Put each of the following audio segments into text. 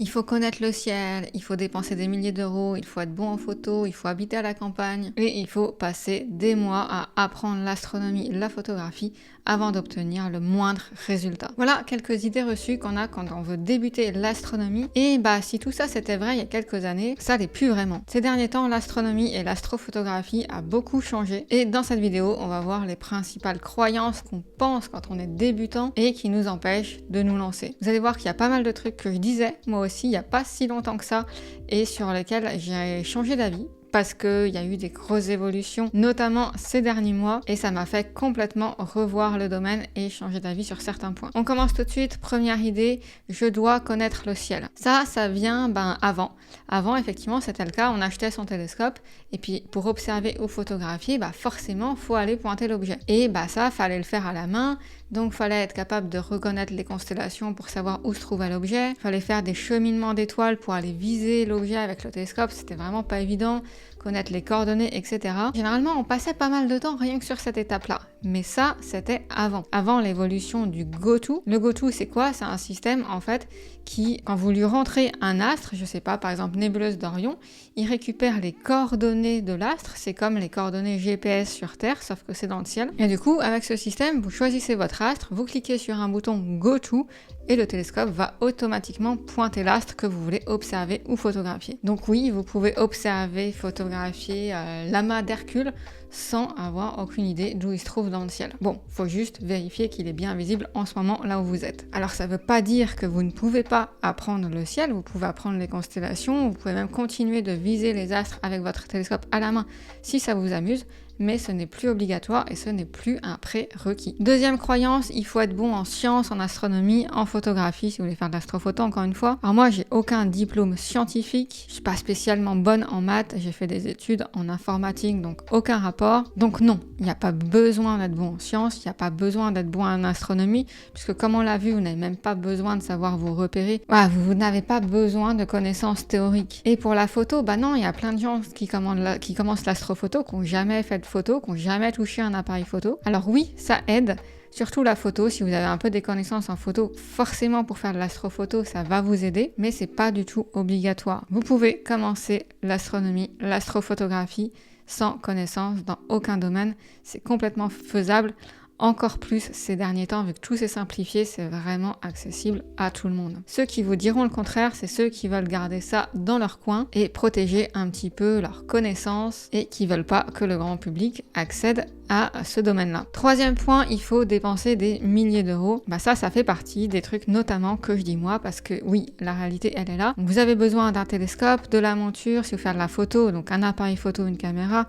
Il faut connaître le ciel, il faut dépenser des milliers d'euros, il faut être bon en photo, il faut habiter à la campagne et il faut passer des mois à apprendre l'astronomie, la photographie avant d'obtenir le moindre résultat. Voilà quelques idées reçues qu'on a quand on veut débuter l'astronomie. Et si tout ça c'était vrai il y a quelques années, ça l'est plus vraiment. Ces derniers temps, l'astronomie et l'astrophotographie a beaucoup changé et dans cette vidéo, on va voir les principales croyances qu'on pense quand on est débutant et qui nous empêchent de nous lancer. Vous allez voir qu'il y a pas mal de trucs que je disais moi aussi il n'y a pas si longtemps que ça et sur lesquels j'ai changé d'avis parce qu'il y a eu des grosses évolutions, notamment ces derniers mois, et ça m'a fait complètement revoir le domaine et changer d'avis sur certains points. On commence tout de suite, première idée, je dois connaître le ciel. Ça vient avant. Avant, effectivement, c'était le cas, on achetait son télescope, et puis pour observer ou photographier, forcément, faut aller pointer l'objet. Et ça, fallait le faire à la main, donc fallait être capable de reconnaître les constellations pour savoir où se trouvait l'objet, fallait faire des cheminements d'étoiles pour aller viser l'objet avec le télescope, c'était vraiment pas évident, connaître les coordonnées, etc. Généralement, on passait pas mal de temps rien que sur cette étape-là. Mais ça, c'était avant l'évolution du GoTo. Le GoTo, c'est quoi? C'est un système, en fait, qui, quand vous lui rentrez un astre, je sais pas, par exemple nébuleuse d'Orion, il récupère les coordonnées de l'astre, c'est comme les coordonnées GPS sur Terre, sauf que c'est dans le ciel. Et du coup, avec ce système, vous choisissez votre astre, vous cliquez sur un bouton GoTo, et le télescope va automatiquement pointer l'astre que vous voulez observer ou photographier. Donc oui, vous pouvez observer, photographier l'amas d'Hercule sans avoir aucune idée d'où il se trouve dans le ciel. Bon, faut juste vérifier qu'il est bien visible en ce moment là où vous êtes. Alors ça veut pas dire que vous ne pouvez pas apprendre le ciel, vous pouvez apprendre les constellations, vous pouvez même continuer de viser les astres avec votre télescope à la main si ça vous amuse, mais ce n'est plus obligatoire et ce n'est plus un prérequis. Deuxième croyance, il faut être bon en sciences, en astronomie, en photographie, si vous voulez faire de l'astrophoto encore une fois. Alors moi, j'ai aucun diplôme scientifique, je suis pas spécialement bonne en maths, j'ai fait des études en informatique, donc aucun rapport. Donc non, il n'y a pas besoin d'être bon en sciences, il n'y a pas besoin d'être bon en astronomie, puisque comme on l'a vu, vous n'avez même pas besoin de savoir vous repérer. Vous n'avez pas besoin de connaissances théoriques. Et pour la photo, non, il y a plein de gens qui commencent l'astrophoto, qui n'ont jamais fait de photo, qui n'ont jamais touché un appareil photo. Alors oui, ça aide, surtout la photo. Si vous avez un peu des connaissances en photo, forcément pour faire de l'astrophoto, ça va vous aider, mais c'est pas du tout obligatoire. Vous pouvez commencer l'astronomie, l'astrophotographie sans connaissance dans aucun domaine. C'est complètement faisable. Encore plus ces derniers temps, vu que tout s'est simplifié, c'est vraiment accessible à tout le monde. Ceux qui vous diront le contraire, c'est ceux qui veulent garder ça dans leur coin et protéger un petit peu leurs connaissances et qui veulent pas que le grand public accède à ce domaine-là. Troisième point, il faut dépenser des milliers d'euros. Ça fait partie des trucs notamment que je dis moi parce que oui, la réalité elle est là. Donc, vous avez besoin d'un télescope, de la monture, si vous faites de la photo, donc un appareil photo, une caméra,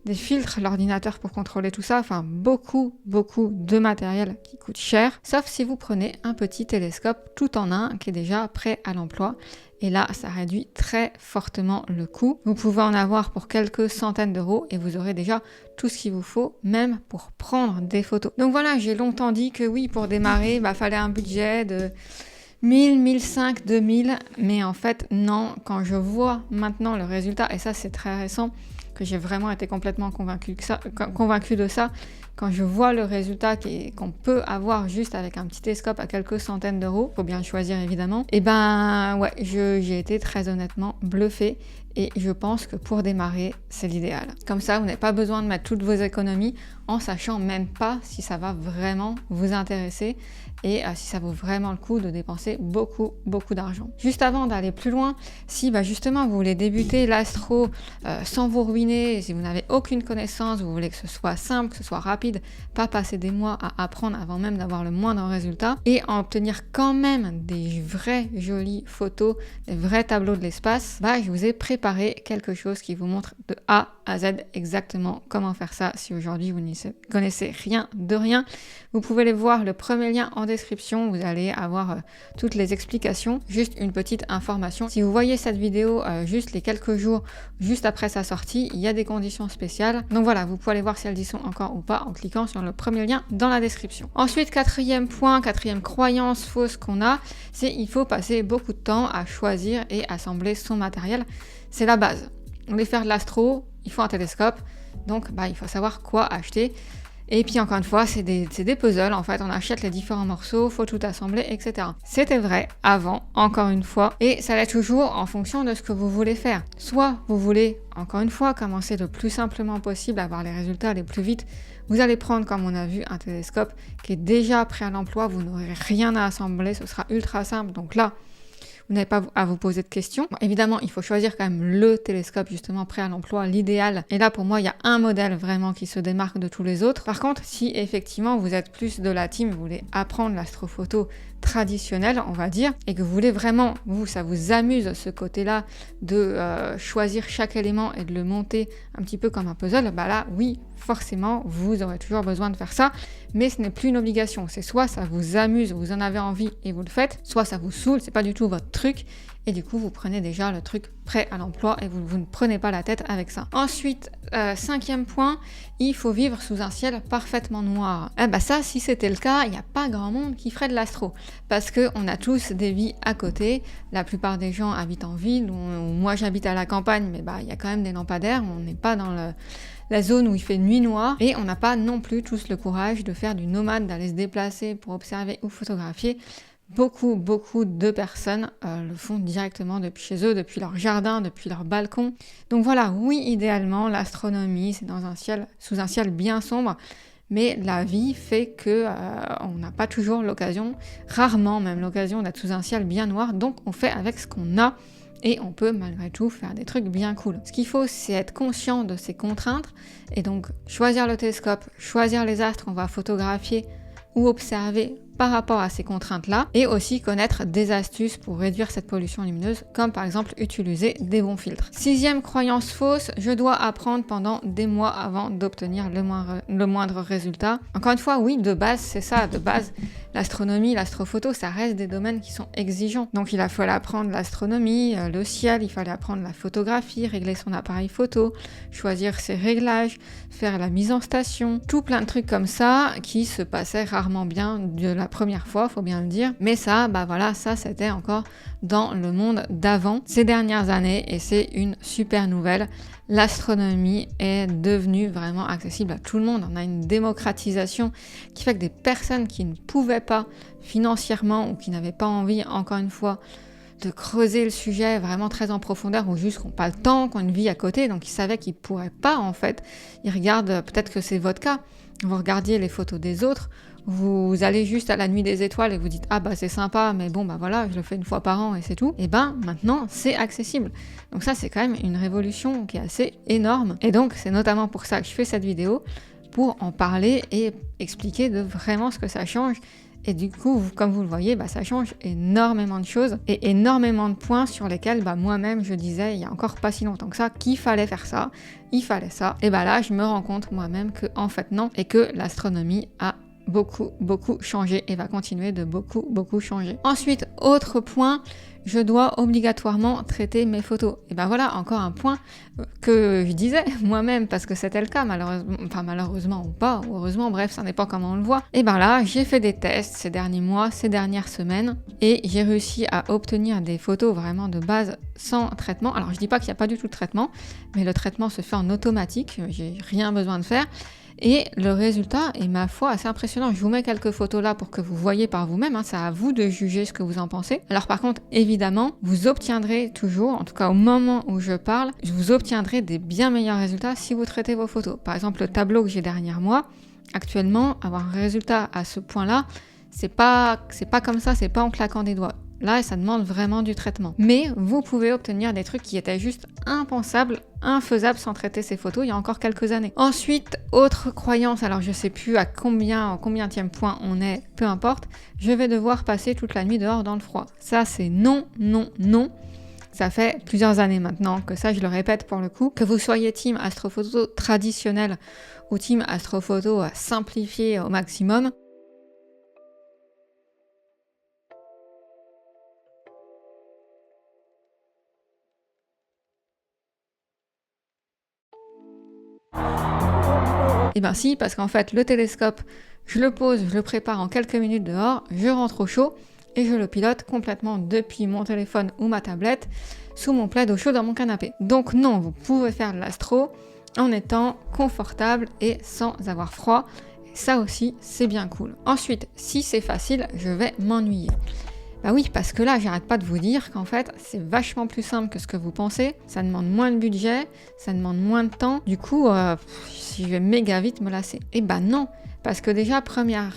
des filtres, l'ordinateur pour contrôler tout ça, beaucoup de matériel qui coûte cher, sauf si vous prenez un petit télescope tout en un qui est déjà prêt à l'emploi. Et là, ça réduit très fortement le coût. Vous pouvez en avoir pour quelques centaines d'euros et vous aurez déjà tout ce qu'il vous faut, même pour prendre des photos. Donc voilà, j'ai longtemps dit que oui, pour démarrer, fallait un budget de 1000, 1500, 2000, mais en fait, non, quand je vois maintenant le résultat, et ça c'est très récent, que j'ai vraiment été complètement convaincue de ça, quand je vois le résultat qu'on peut avoir juste avec un petit télescope à quelques centaines d'euros, faut bien choisir évidemment, et j'ai été très honnêtement bluffée et je pense que pour démarrer, c'est l'idéal. Comme ça, vous n'avez pas besoin de mettre toutes vos économies en sachant même pas si ça va vraiment vous intéresser et si ça vaut vraiment le coup de dépenser beaucoup d'argent. Juste avant d'aller plus loin, si justement vous voulez débuter l'astro sans vous ruiner, si vous n'avez aucune connaissance, vous voulez que ce soit simple, que ce soit rapide, pas passer des mois à apprendre avant même d'avoir le moindre résultat et en obtenir quand même des vraies jolies photos, des vrais tableaux de l'espace, je vous ai préparé quelque chose qui vous montre de A à Z exactement comment faire ça. Si aujourd'hui vous n'y connaissez rien de rien, vous pouvez les voir, le premier lien en description, vous allez avoir toutes les explications. Juste une petite information, si vous voyez cette vidéo juste les quelques jours juste après sa sortie, il y a des conditions spéciales, donc voilà, vous pouvez aller voir si elles y sont encore ou pas en cliquant sur le premier lien dans la description. Ensuite, quatrième croyance fausse qu'on a, c'est il faut passer beaucoup de temps à choisir et assembler son matériel. C'est la base. On veut faire de l'astro, il faut un télescope, donc il faut savoir quoi acheter. Et puis encore une fois, c'est des puzzles, en fait, on achète les différents morceaux, faut tout assembler, etc. C'était vrai avant, encore une fois, et ça l'est toujours en fonction de ce que vous voulez faire. Soit vous voulez, encore une fois, commencer le plus simplement possible, avoir les résultats les plus vite. Vous allez prendre, comme on a vu, un télescope qui est déjà prêt à l'emploi, vous n'aurez rien à assembler, ce sera ultra simple, donc là, vous n'avez pas à vous poser de questions. Bon, évidemment, il faut choisir quand même le télescope justement prêt à l'emploi, l'idéal. Et là, pour moi, il y a un modèle vraiment qui se démarque de tous les autres. Par contre, si effectivement vous êtes plus de la team, vous voulez apprendre l'astrophoto traditionnelle, on va dire, et que vous voulez vraiment, ça vous amuse ce côté-là de choisir chaque élément et de le monter un petit peu comme un puzzle, bah là, oui, forcément, vous aurez toujours besoin de faire ça, mais ce n'est plus une obligation. C'est soit ça vous amuse, vous en avez envie et vous le faites, soit ça vous saoule, c'est pas du tout votre truc, et du coup, vous prenez déjà le truc prêt à l'emploi et vous ne prenez pas la tête avec ça. Ensuite, 5e point, il faut vivre sous un ciel parfaitement noir. Ça, si c'était le cas, il n'y a pas grand monde qui ferait de l'astro, parce qu'on a tous des vies à côté. La plupart des gens habitent en ville, ou moi j'habite à la campagne, mais il y a quand même des lampadaires, on n'est pas dans la zone où il fait nuit noire, et on n'a pas non plus tous le courage de faire du nomade, d'aller se déplacer pour observer ou photographier. Beaucoup de personnes le font directement depuis chez eux, depuis leur jardin, depuis leur balcon. Donc voilà, oui, idéalement, l'astronomie, c'est sous un ciel bien sombre, mais la vie fait que on n'a pas toujours l'occasion, rarement même l'occasion d'être sous un ciel bien noir, donc on fait avec ce qu'on a. Et on peut malgré tout faire des trucs bien cool. Ce qu'il faut, c'est être conscient de ces contraintes et donc choisir le télescope, choisir les astres qu'on va photographier ou observer par rapport à ces contraintes-là, et aussi connaître des astuces pour réduire cette pollution lumineuse, comme par exemple utiliser des bons filtres. 6e croyance fausse, je dois apprendre pendant des mois avant d'obtenir le moindre résultat. Encore une fois, oui, de base, c'est ça, de base, l'astronomie, l'astrophoto, ça reste des domaines qui sont exigeants. Donc il a fallu apprendre l'astronomie, le ciel, il fallait apprendre la photographie, régler son appareil photo, choisir ses réglages, faire la mise en station, tout plein de trucs comme ça qui se passaient rarement bien de la première fois, faut bien le dire. Mais ça, ça c'était encore dans le monde d'avant, ces dernières années, et c'est une super nouvelle. L'astronomie est devenue vraiment accessible à tout le monde. On a une démocratisation qui fait que des personnes qui ne pouvaient pas financièrement ou qui n'avaient pas envie, encore une fois, de creuser le sujet vraiment très en profondeur ou juste qui n'ont pas le temps, qui ont une vie à côté, donc ils savaient qu'ils ne pourraient pas en fait. Ils regardent, peut-être que c'est votre cas, vous regardiez les photos des autres, vous allez juste à la nuit des étoiles et vous dites c'est sympa, mais je le fais une fois par an et c'est tout. Et maintenant c'est accessible. Donc ça c'est quand même une révolution qui est assez énorme. Et donc c'est notamment pour ça que je fais cette vidéo, pour en parler et expliquer de vraiment ce que ça change. Et du coup, comme vous le voyez, ça change énormément de choses et énormément de points sur lesquels moi-même je disais il y a encore pas si longtemps que ça qu'il fallait faire ça, il fallait ça. Et là je me rends compte moi-même que en fait non, et que l'astronomie a beaucoup changé et va continuer de beaucoup changer. Ensuite, autre point, je dois obligatoirement traiter mes photos. Et voilà encore un point que je disais moi-même parce que c'était le cas, malheureusement ou pas, ou heureusement, bref, ça dépend comment on le voit. Et là, j'ai fait des tests ces derniers mois, ces dernières semaines, et j'ai réussi à obtenir des photos vraiment de base sans traitement. Alors je dis pas qu'il n'y a pas du tout de traitement, mais le traitement se fait en automatique, j'ai rien besoin de faire. Et le résultat est, ma foi, assez impressionnant. Je vous mets quelques photos là pour que vous voyez par vous-même, c'est à vous de juger ce que vous en pensez. Alors par contre, évidemment, vous obtiendrez toujours, en tout cas au moment où je parle, vous obtiendrez des bien meilleurs résultats si vous traitez vos photos. Par exemple, le tableau que j'ai derrière moi, actuellement, avoir un résultat à ce point-là, c'est pas comme ça, c'est pas en claquant des doigts. Là, ça demande vraiment du traitement. Mais vous pouvez obtenir des trucs qui étaient juste impensables, infaisables sans traiter ces photos il y a encore quelques années. Ensuite, autre croyance, alors je sais plus en combienième point on est, peu importe, je vais devoir passer toute la nuit dehors dans le froid. Ça, c'est non. Ça fait plusieurs années maintenant que ça, je le répète pour le coup, que vous soyez team astrophoto traditionnelle ou team astrophoto simplifiée au maximum, Eh bien si, parce qu'en fait, le télescope, je le pose, je le prépare en quelques minutes dehors, je rentre au chaud et je le pilote complètement depuis mon téléphone ou ma tablette sous mon plaid au chaud dans mon canapé. Donc non, vous pouvez faire de l'astro en étant confortable et sans avoir froid. Ça aussi, c'est bien cool. Ensuite, si c'est facile, je vais m'ennuyer. Bah oui, parce que là, j'arrête pas de vous dire qu'en fait, c'est vachement plus simple que ce que vous pensez. Ça demande moins de budget, ça demande moins de temps. Du coup, je vais méga vite me lasser. Et bah non, parce que déjà, première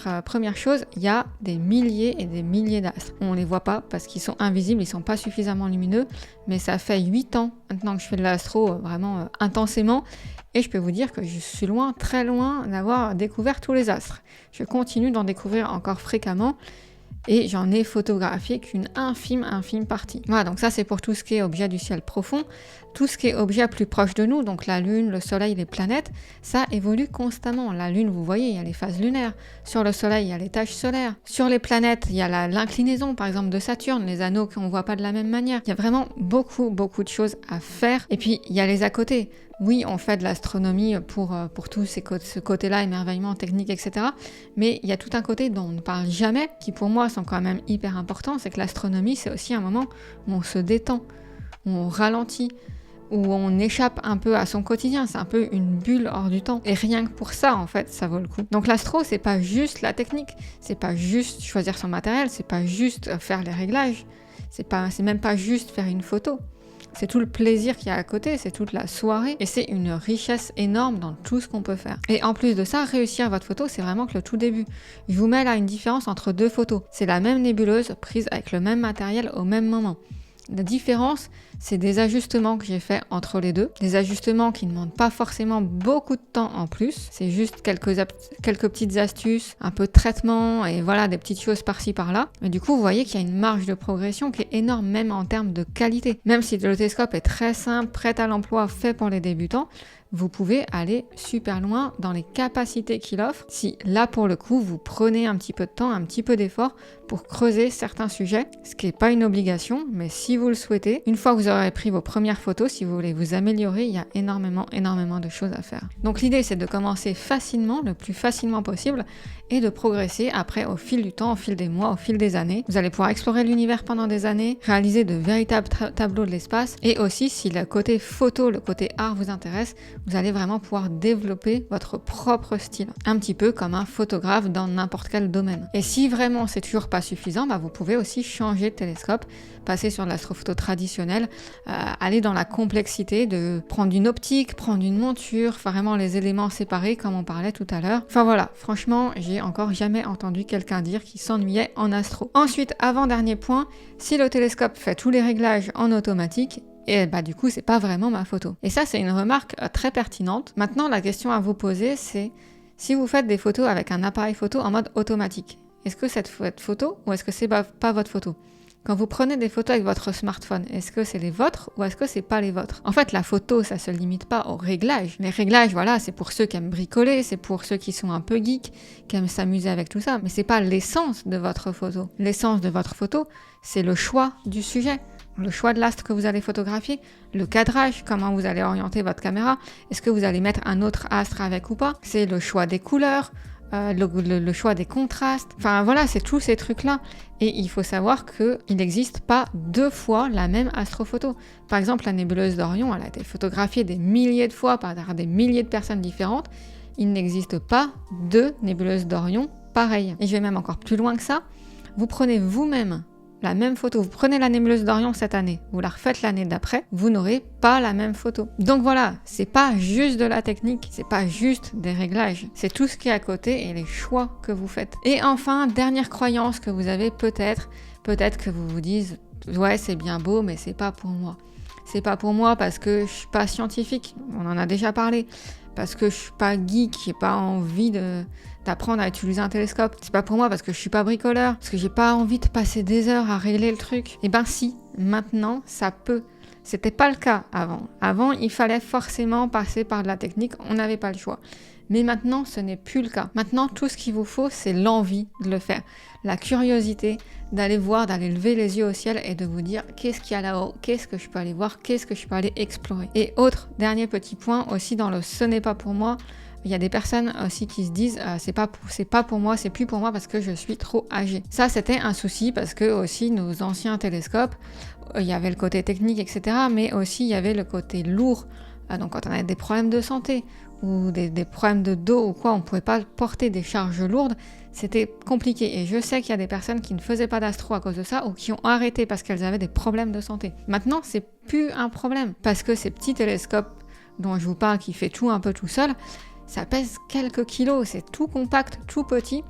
chose, il y a des milliers et des milliers d'astres. On les voit pas parce qu'ils sont invisibles, ils sont pas suffisamment lumineux. Mais ça fait 8 ans maintenant que je fais de l'astro vraiment intensément. Et je peux vous dire que je suis loin, très loin d'avoir découvert tous les astres. Je continue d'en découvrir encore fréquemment. Et j'en ai photographié qu'une infime partie. Voilà, donc ça c'est pour tout ce qui est objet du ciel profond. Tout ce qui est objet plus proche de nous, donc la Lune, le Soleil, les planètes, ça évolue constamment. La Lune, vous voyez, il y a les phases lunaires. Sur le Soleil, il y a les taches solaires. Sur les planètes, il y a l'inclinaison, par exemple, de Saturne, les anneaux qu'on ne voit pas de la même manière. Il y a vraiment beaucoup de choses à faire. Et puis, il y a les à côté. Oui, on fait de l'astronomie pour tout ce côté-là, émerveillement, technique, etc. Mais il y a tout un côté dont on ne parle jamais, qui pour moi sont quand même hyper importants, c'est que l'astronomie, c'est aussi un moment où on se détend, où on ralentit, où on échappe un peu à son quotidien, c'est un peu une bulle hors du temps. Et rien que pour ça, en fait, ça vaut le coup. Donc l'astro, c'est pas juste la technique, c'est pas juste choisir son matériel, c'est pas juste faire les réglages, c'est même pas juste faire une photo. C'est tout le plaisir qu'il y a à côté, c'est toute la soirée et c'est une richesse énorme dans tout ce qu'on peut faire. Et en plus de ça, réussir votre photo, c'est vraiment que le tout début. Je vous mets là une différence entre deux photos. C'est la même nébuleuse prise avec le même matériel au même moment. La différence, c'est des ajustements que j'ai fait entre les deux. Des ajustements qui ne demandent pas forcément beaucoup de temps en plus. C'est juste quelques petites astuces, un peu de traitement et voilà, des petites choses par-ci par-là. Mais du coup, vous voyez qu'il y a une marge de progression qui est énorme, même en termes de qualité. Même si le télescope est très simple, prêt à l'emploi, fait pour les débutants, vous pouvez aller super loin dans les capacités qu'il offre si là pour le coup vous prenez un petit peu de temps, un petit peu d'effort pour creuser certains sujets, ce qui n'est pas une obligation, mais si vous le souhaitez, une fois que vous aurez pris vos premières photos, si vous voulez vous améliorer, il y a énormément de choses à faire. Donc l'idée c'est de commencer facilement, le plus facilement possible, et de progresser après au fil du temps, au fil des mois, au fil des années. Vous allez pouvoir explorer l'univers pendant des années, réaliser de véritables tableaux de l'espace, et aussi si le côté photo, le côté art vous intéresse, vous allez vraiment pouvoir développer votre propre style, un petit peu comme un photographe dans n'importe quel domaine. Et si vraiment c'est toujours pas suffisant, vous pouvez aussi changer de télescope, passer sur de l'astrophoto traditionnelle, aller dans la complexité de prendre une optique, prendre une monture, vraiment les éléments séparés comme on parlait tout à l'heure. Enfin voilà, franchement, j'ai encore jamais entendu quelqu'un dire qu'il s'ennuyait en astro. Ensuite, avant-dernier point, si le télescope fait tous les réglages en automatique, et du coup, c'est pas vraiment ma photo. Et ça, c'est une remarque très pertinente. Maintenant, la question à vous poser, c'est si vous faites des photos avec un appareil photo en mode automatique, est-ce que c'est votre photo ou est-ce que c'est pas votre photo ? Quand vous prenez des photos avec votre smartphone, est-ce que c'est les vôtres ou est-ce que c'est pas les vôtres ? En fait, la photo, ça se limite pas aux réglages. Les réglages, voilà, c'est pour ceux qui aiment bricoler, c'est pour ceux qui sont un peu geeks, qui aiment s'amuser avec tout ça, mais c'est pas l'essence de votre photo. L'essence de votre photo, c'est le choix du sujet. Le choix de l'astre que vous allez photographier, le cadrage, comment vous allez orienter votre caméra, est-ce que vous allez mettre un autre astre avec ou pas, c'est le choix des couleurs, le choix des contrastes, enfin voilà, c'est tous ces trucs-là. Et il faut savoir qu'il n'existe pas deux fois la même astrophoto. Par exemple, la nébuleuse d'Orion, elle a été photographiée des milliers de fois par des milliers de personnes différentes. Il n'existe pas deux nébuleuses d'Orion pareilles. Et je vais même encore plus loin que ça. Vous prenez vous-même la même photo, vous prenez la nébuleuse d'Orion cette année, vous la refaites l'année d'après, vous n'aurez pas la même photo. Donc voilà, c'est pas juste de la technique, c'est pas juste des réglages, c'est tout ce qui est à côté et les choix que vous faites. Et enfin, dernière croyance que vous avez peut-être que vous vous dites ouais, c'est bien beau, mais c'est pas pour moi. C'est pas pour moi parce que je suis pas scientifique, on en a déjà parlé, parce que je suis pas geek, j'ai pas envie d'apprendre à utiliser un télescope. C'est pas pour moi parce que je suis pas bricoleur, parce que j'ai pas envie de passer des heures à régler le truc. Et ben si, maintenant ça peut. C'était pas le cas avant. Avant, il fallait forcément passer par de la technique, on n'avait pas le choix. Mais maintenant, ce n'est plus le cas. Maintenant, tout ce qu'il vous faut, c'est l'envie de le faire. La curiosité d'aller voir, d'aller lever les yeux au ciel et de vous dire qu'est-ce qu'il y a là-haut, qu'est-ce que je peux aller voir, qu'est-ce que je peux aller explorer. Et autre dernier petit point aussi dans le ce n'est pas pour moi, il y a des personnes aussi qui se disent c'est pas pour moi, c'est plus pour moi parce que je suis trop âgée. Ça, c'était un souci parce que aussi nos anciens télescopes, il y avait le côté technique, etc. Mais aussi il y avait le côté lourd, Donc quand on avait des problèmes de santé ou des problèmes de dos ou quoi, on ne pouvait pas porter des charges lourdes, c'était compliqué. Et je sais qu'il y a des personnes qui ne faisaient pas d'astro à cause de ça ou qui ont arrêté parce qu'elles avaient des problèmes de santé. Maintenant, c'est plus un problème parce que ces petits télescopes dont je vous parle, qui fait tout un peu tout seul, ça pèse quelques kilos, c'est tout compact, tout petit.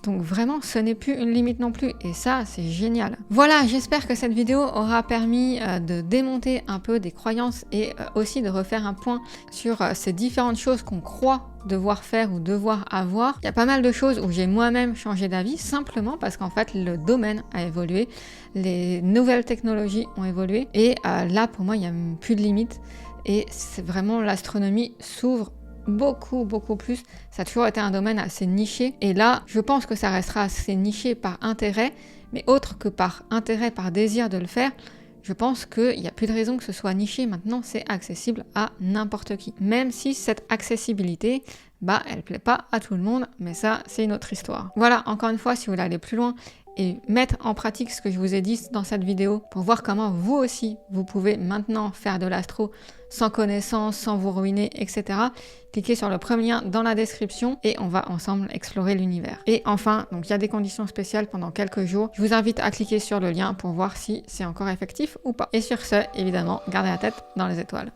Donc vraiment, ce n'est plus une limite non plus. Et ça, c'est génial. Voilà, j'espère que cette vidéo aura permis de démonter un peu des croyances et aussi de refaire un point sur ces différentes choses qu'on croit devoir faire ou devoir avoir. Il y a pas mal de choses où j'ai moi-même changé d'avis, simplement parce qu'en fait, le domaine a évolué, les nouvelles technologies ont évolué. Et là, pour moi, il n'y a plus de limite. Et c'est vraiment, l'astronomie s'ouvre beaucoup plus. Ça a toujours été un domaine assez niché et là je pense que ça restera assez niché par intérêt, mais autre que par intérêt, par désir de le faire, je pense qu'il n'y a plus de raison que ce soit niché. Maintenant c'est accessible à n'importe qui, même si cette accessibilité elle plaît pas à tout le monde, mais ça c'est une autre histoire. Voilà, encore une fois, si vous voulez aller plus loin et mettre en pratique ce que je vous ai dit dans cette vidéo pour voir comment vous aussi vous pouvez maintenant faire de l'astro sans connaissance, sans vous ruiner, etc. Cliquez sur le premier lien dans la description et on va ensemble explorer l'univers. Et enfin, donc il y a des conditions spéciales pendant quelques jours. Je vous invite à cliquer sur le lien pour voir si c'est encore effectif ou pas. Et sur ce, évidemment, gardez la tête dans les étoiles.